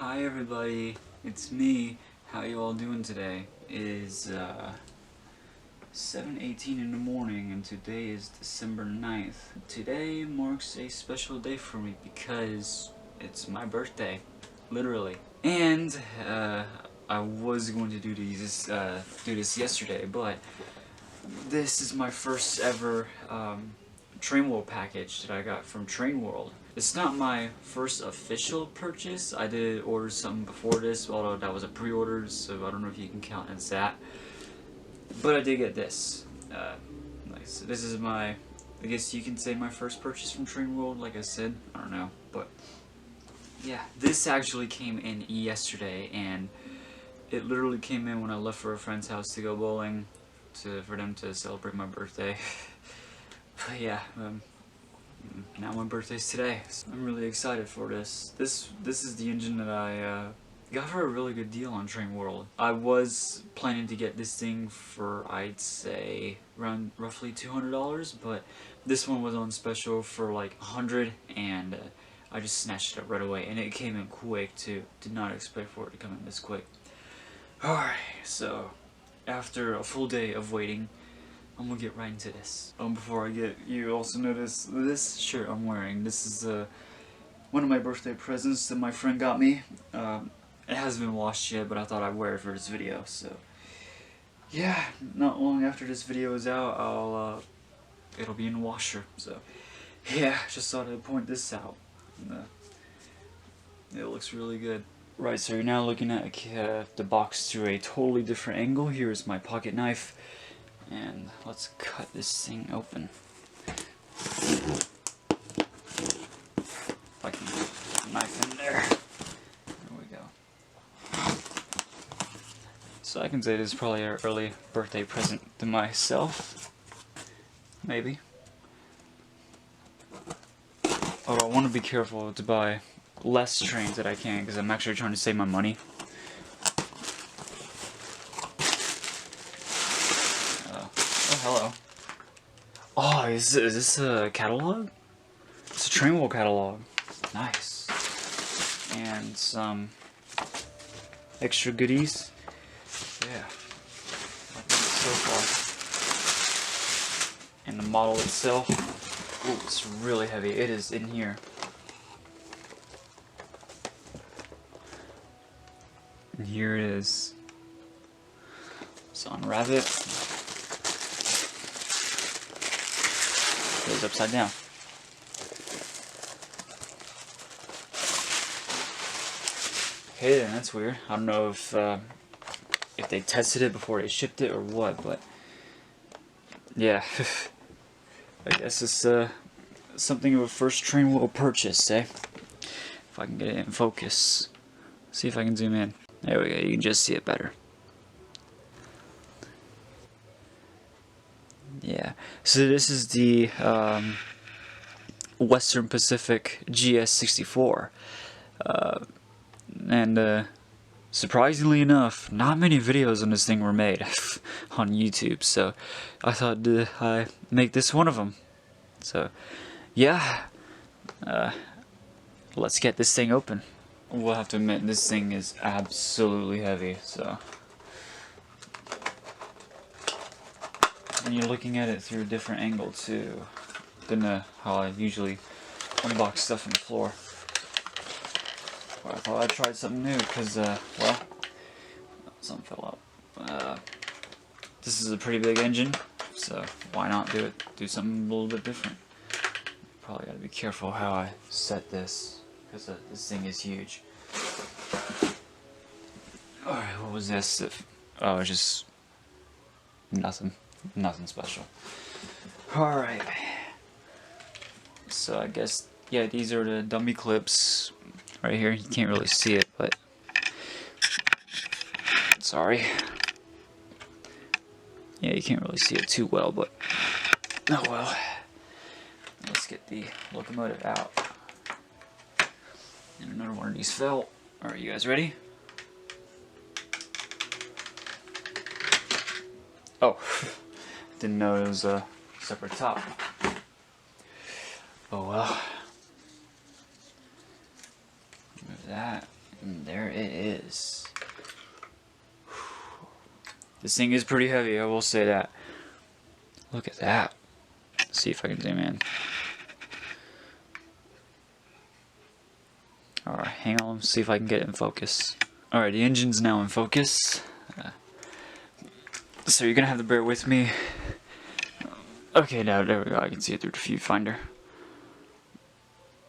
Hi everybody, it's me. How you all doing today? It is 7:18 in the morning and today is December 9th. Today marks a special day for me because it's my birthday, literally. And I was going to do this yesterday, but this is my first ever TrainWorld package that I got from TrainWorld. It's not my first official purchase. I did order something before this, although that was a pre-order, so I don't know if you can count as that. But I did get this. Nice. This is my, I guess you can say my first purchase from TrainWorld, like I said. I don't know, but yeah. This actually came in yesterday, and it literally came in when I left for a friend's house to go bowling, for them to celebrate my birthday. But yeah, now my birthday's today, so I'm really excited for this. This is the engine that I got for a really good deal on TrainWorld. I was planning to get this thing for, I'd say, around roughly $200, but this one was on special for like $100, and I just snatched it up right away, and it came in quick too. Did not expect for it to come in this quick. Alright, so after a full day of waiting, I'm gonna get right into this. Before I get, you also notice this shirt I'm wearing. This is one of my birthday presents that my friend got me. It hasn't been washed yet, but I thought I'd wear it for this video. So yeah, not long after this video is out, it'll be in the washer. So yeah, just thought I'd point this out. And, it looks really good. Right, so you're now looking at the box through a totally different angle. Here's my pocket knife. And let's cut this thing open. If I can get the knife in there. There we go. So I can say this is probably an early birthday present to myself. Maybe. Although I want to be careful to buy less trains that I can, because I'm actually trying to save my money. Hello. Oh, is this a catalog? It's a TrainWorld catalog. Nice. And some extra goodies. Yeah. So far. And the model itself. Ooh, it's really heavy. It is in here. And here it is. Let's unwrap it. Goes upside down. Okay, then that's weird. I don't know if they tested it before they shipped it or what, but yeah, I guess it's something of a first TrainWorld purchase, eh? If I can get it in focus, see if I can zoom in. There we go. You can just see it better. Yeah, so this is the Western Pacific GS-64, and surprisingly enough, not many videos on this thing were made on YouTube, so I thought I'd make this one of them. So yeah, let's get this thing open. We'll have to admit, this thing is absolutely heavy, so and you're looking at it through a different angle too than how I usually unbox stuff on the floor. Well, I thought I'd try something new because, well, something fell out. This is a pretty big engine, so why not do something a little bit different. Probably gotta be careful how I set this because this thing is huge. Alright, what was this? Oh, it's just nothing special. Alright. So I guess, yeah, these are the dummy clips right here. You can't really see it, but sorry. Yeah, you can't really see it too well, but oh well. Let's get the locomotive out. And another one of these fell. Alright, you guys ready? Oh. Didn't know it was a separate top. Oh well. Move that. And there it is. This thing is pretty heavy, I will say that. Look at that. Let's see if I can zoom in. Alright, hang on, let's see if I can get it in focus. Alright, the engine's now in focus. So you're gonna have to bear with me. Okay, now there we go, I can see it through the viewfinder.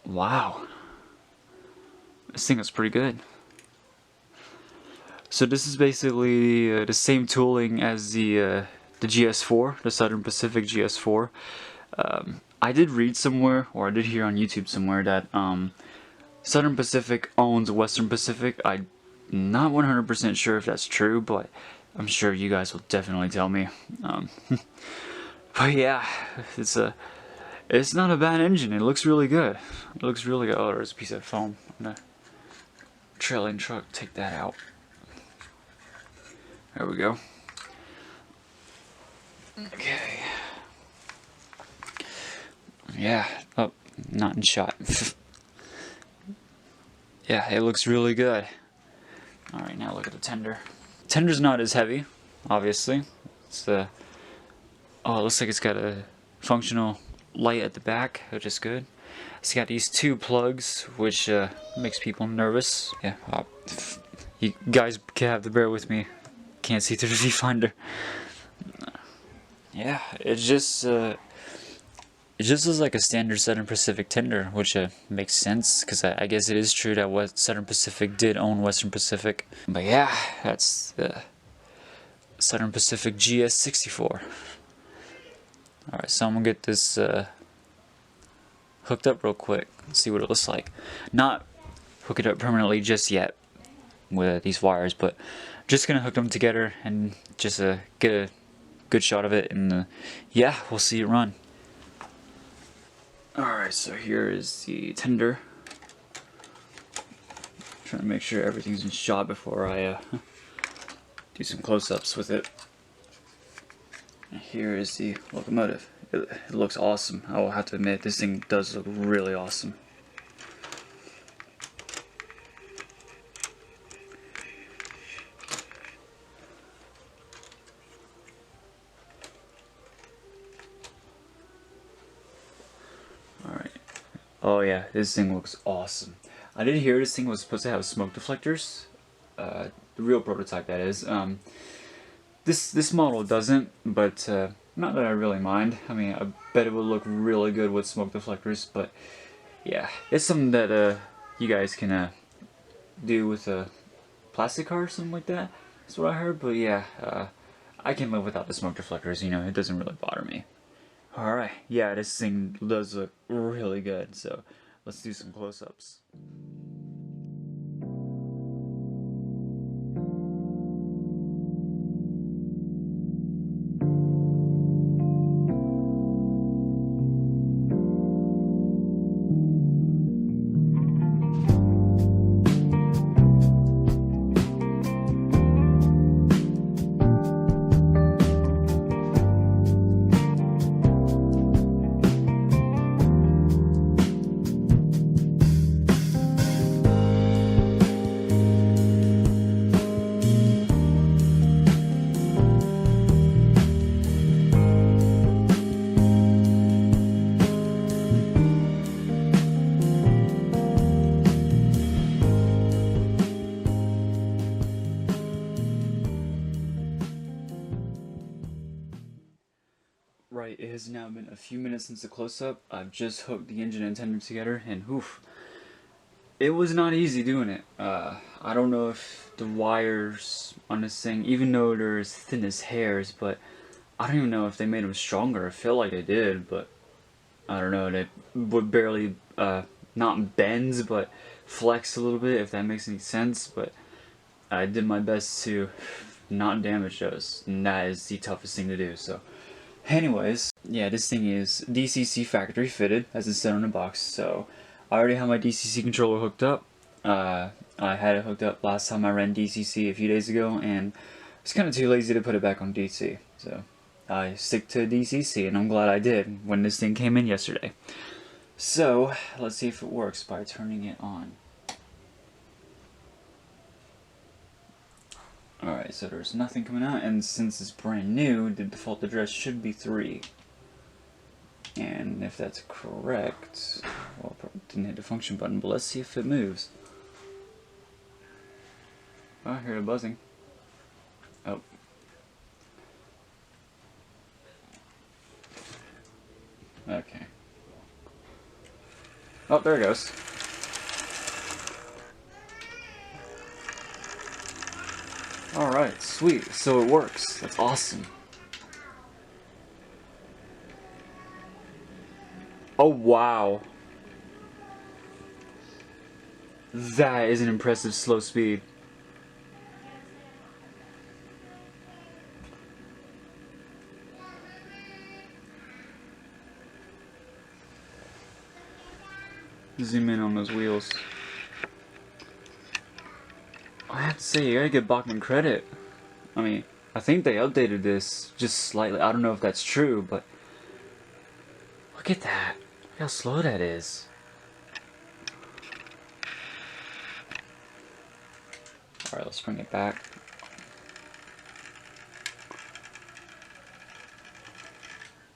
Wow. This thing is pretty good. So this is basically the same tooling as the GS-4, the Southern Pacific GS-4. I did read somewhere, or I did hear on YouTube somewhere, that Southern Pacific owns Western Pacific. I'm not 100% sure if that's true, but I'm sure you guys will definitely tell me. But yeah, it's not a bad engine. It looks really good. It looks really good. Oh, there's a piece of foam. I'm gonna trailing truck, take that out. There we go. Okay. Yeah. Oh, not in shot. Yeah, it looks really good. Alright, now look at the tender. Tender's not as heavy, obviously. It's oh, it looks like it's got a functional light at the back, which is good. It's got these two plugs, which makes people nervous. Yeah, you guys have to bear with me. Can't see through the viewfinder. Yeah, it just looks like a standard Southern Pacific tender, which makes sense, because I guess it is true that Southern Pacific did own Western Pacific. But yeah, that's the Southern Pacific GS-64. Alright, so I'm gonna get this hooked up real quick and see what it looks like. Not hook it up permanently just yet with these wires, but just gonna hook them together and just get a good shot of it, and yeah, we'll see it run. Alright, so here is the tender. Trying to make sure everything's in shot before I do some close-ups with it. And here is the locomotive. It looks awesome. I will have to admit, this thing does look really awesome. Alright. Oh yeah, this thing looks awesome. I did hear this thing was supposed to have smoke deflectors. The real prototype, that is. This model doesn't, but not that I really mind. I mean, I bet it would look really good with smoke deflectors, but yeah, it's something that you guys can do with a plastic car or something like that. That's what I heard, but yeah, I can live without the smoke deflectors, you know, it doesn't really bother me. Alright, yeah, this thing does look really good, so let's do some close-ups. Right, it has now been a few minutes since the close-up. I've just hooked the engine and tender together, and oof, it was not easy doing it. I don't know if the wires on this thing, even though they're as thin as hairs, but I don't even know if they made them stronger. I feel like they did, but I don't know, they would barely, not bend, but flex a little bit, if that makes any sense, but I did my best to not damage those, and that is the toughest thing to do, so. Anyways, yeah, this thing is DCC factory fitted, as it's said on the box, so I already have my DCC controller hooked up. I had it hooked up last time I ran DCC a few days ago, and I was kind of too lazy to put it back on DC, so I stick to DCC, and I'm glad I did when this thing came in yesterday. So, let's see if it works by turning it on. Alright, so there's nothing coming out, and since it's brand new, the default address should be 3. And if that's correct, well, probably didn't hit the function button, but let's see if it moves. Oh, I hear it buzzing. Oh. Okay. Oh, there it goes. Alright, sweet. So it works. That's awesome. Oh, wow. That is an impressive slow speed. Zoom in on those wheels. I have to say, you gotta give Bachmann credit. I mean, I think they updated this just slightly. I don't know if that's true, but look at that. Look how slow that is. Alright, let's bring it back.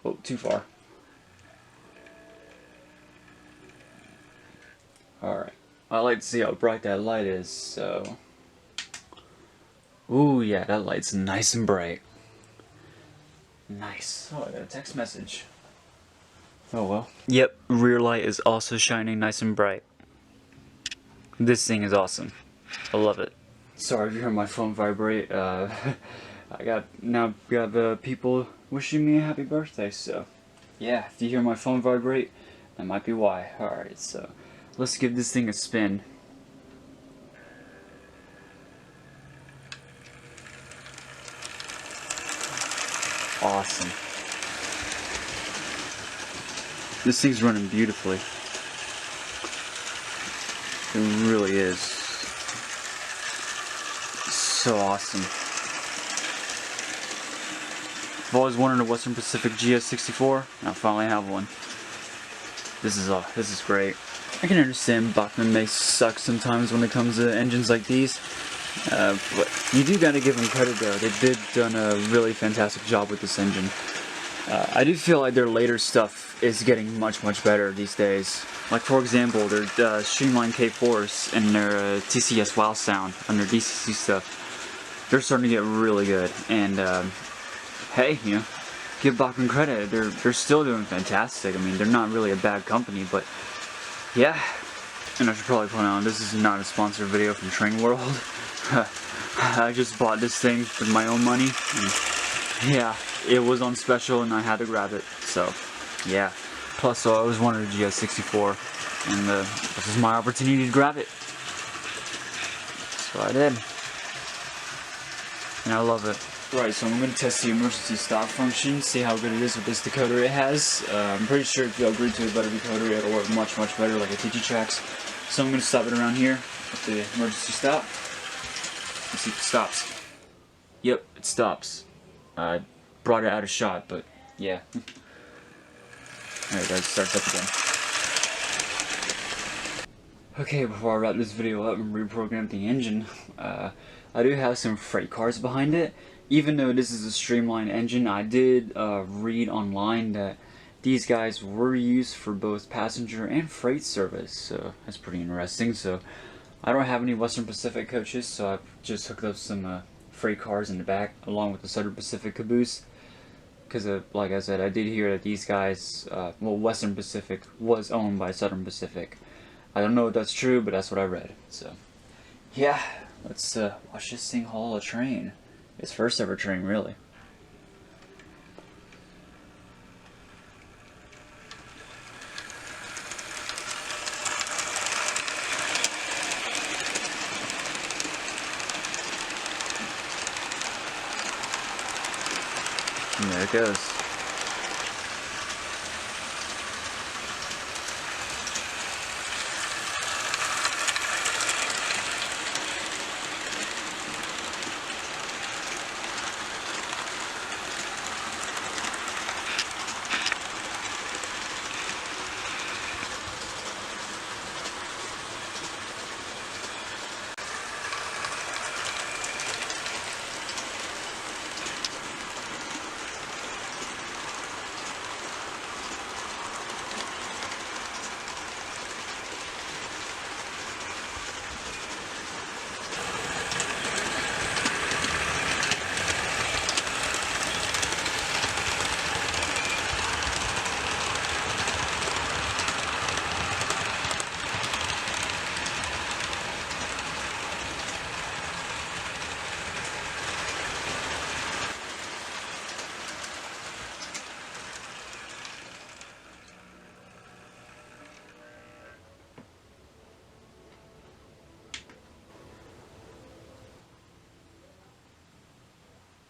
Oh, too far. Alright. I like to see how bright that light is, so... Ooh, yeah, that light's nice and bright. Nice. Oh, I got a text message. Oh well. Yep, rear light is also shining nice and bright. This thing is awesome. I love it. Sorry if you hear my phone vibrate. I got the people wishing me a happy birthday, so... Yeah, if you hear my phone vibrate, that might be why. Alright, so... Let's give this thing a spin. Awesome. This thing's running beautifully. It really is. So awesome. I've always wanted a Western Pacific GS-64, and I finally have one. This is great. I can understand Bachmann may suck sometimes when it comes to engines like these, but you do gotta give them credit though. They did done a really fantastic job with this engine. I do feel like their later stuff is getting much better these days. Like for example, their streamlined K4s and their TCS WOW sound and their DCC stuff. They're starting to get really good, and hey, you know, give Bachmann credit. They're still doing fantastic. I mean, they're not really a bad company, but yeah. And I should probably point out, this is not a sponsored video from TrainWorld. I just bought this thing with my own money, and yeah, it was on special and I had to grab it, so yeah. Plus, so I always wanted a GS-64, and this is my opportunity to grab it. So I did. And I love it. Right, so I'm going to test the emergency stop function, see how good it is with this decoder it has. I'm pretty sure if you upgrade to a better decoder, it'll work much better, like a TT-Tracks. So I'm going to stop it around here with the emergency stop. Let's see if it stops. Yep, it stops. I brought it out of shot, but yeah. Alright guys, it starts up again. Okay, before I wrap this video up and reprogram the engine, I do have some freight cars behind it. Even though this is a streamlined engine, I did read online that these guys were used for both passenger and freight service, so that's pretty interesting. So I don't have any Western Pacific coaches, so I've just hooked up some freight cars in the back along with the Southern Pacific caboose. Because like I said, I did hear that these guys, well, Western Pacific was owned by Southern Pacific. I don't know if that's true, but that's what I read. So yeah, let's watch this thing haul a train. Its first ever train, really. And there it goes.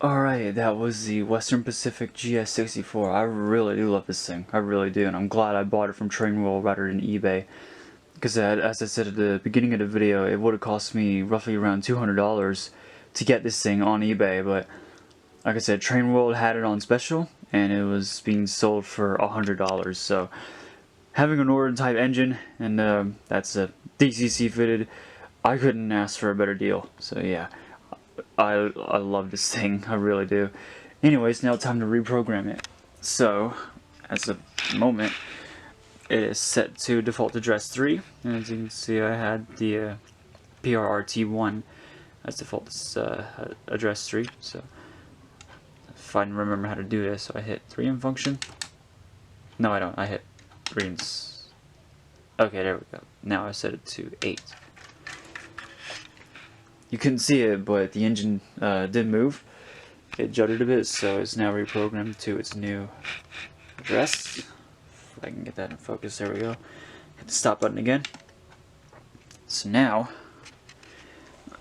Alright, that was the Western Pacific GS-64. I really do love this thing. I really do, and I'm glad I bought it from TrainWorld rather than eBay. Because as I said at the beginning of the video, it would have cost me roughly around $200 to get this thing on eBay, but like I said, TrainWorld had it on special, and it was being sold for $100, so having an Orton type engine, and that's a DCC fitted, I couldn't ask for a better deal, so yeah. I love this thing, I really do. Anyways, now time to reprogram it. So, as of the moment, it is set to default address 3, and as you can see I had the PRRT1 as default address 3, so if I can remember how to do this, so I hit 3 in function. No, I don't, I hit 3 in... Okay, there we go. Now I set it to 8. You couldn't see it, but the engine did move. It juddered a bit, so it's now reprogrammed to its new address. If I can get that in focus, there we go. Hit the stop button again. So now,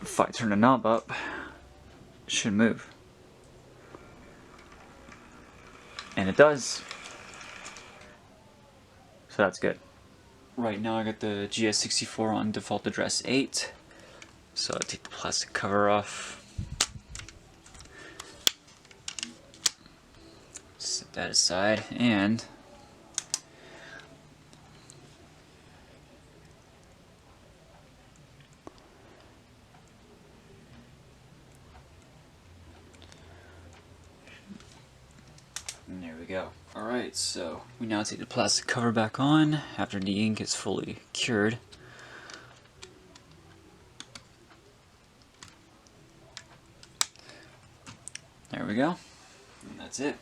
if I turn the knob up, it should move. And it does. So that's good. Right now I got the GS-64 on default address 8. So I take the plastic cover off, set that aside, and there we go. Alright, so we now take the plastic cover back on after the ink is fully cured. There we go, and that's it.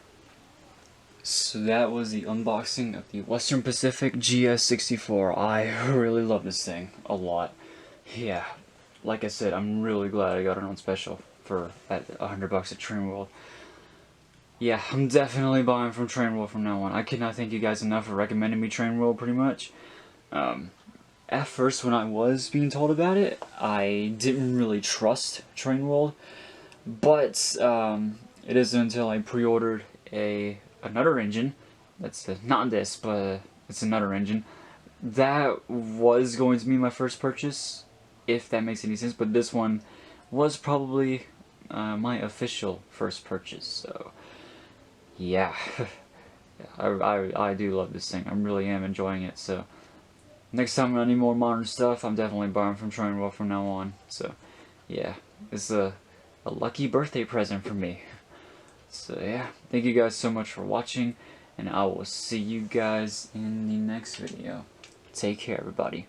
So that was the unboxing of the Western Pacific GS-64. I really love this thing a lot. Yeah, like I said, I'm really glad I got it on special for at $100 at TrainWorld. Yeah, I'm definitely buying from TrainWorld from now on. I cannot thank you guys enough for recommending me TrainWorld pretty much. At first when I was being told about it, I didn't really trust TrainWorld. But it isn't until I pre-ordered another engine, that's not this, but it's another engine, that was going to be my first purchase, if that makes any sense, but this one was probably my official first purchase, so yeah. I do love this thing, I really am enjoying it, so next time I need more modern stuff, I'm definitely buying from TrainWorld from now on, so yeah, it's a lucky birthday present for me. So yeah, thank you guys so much for watching, and I will see you guys in the next video. Take care, everybody.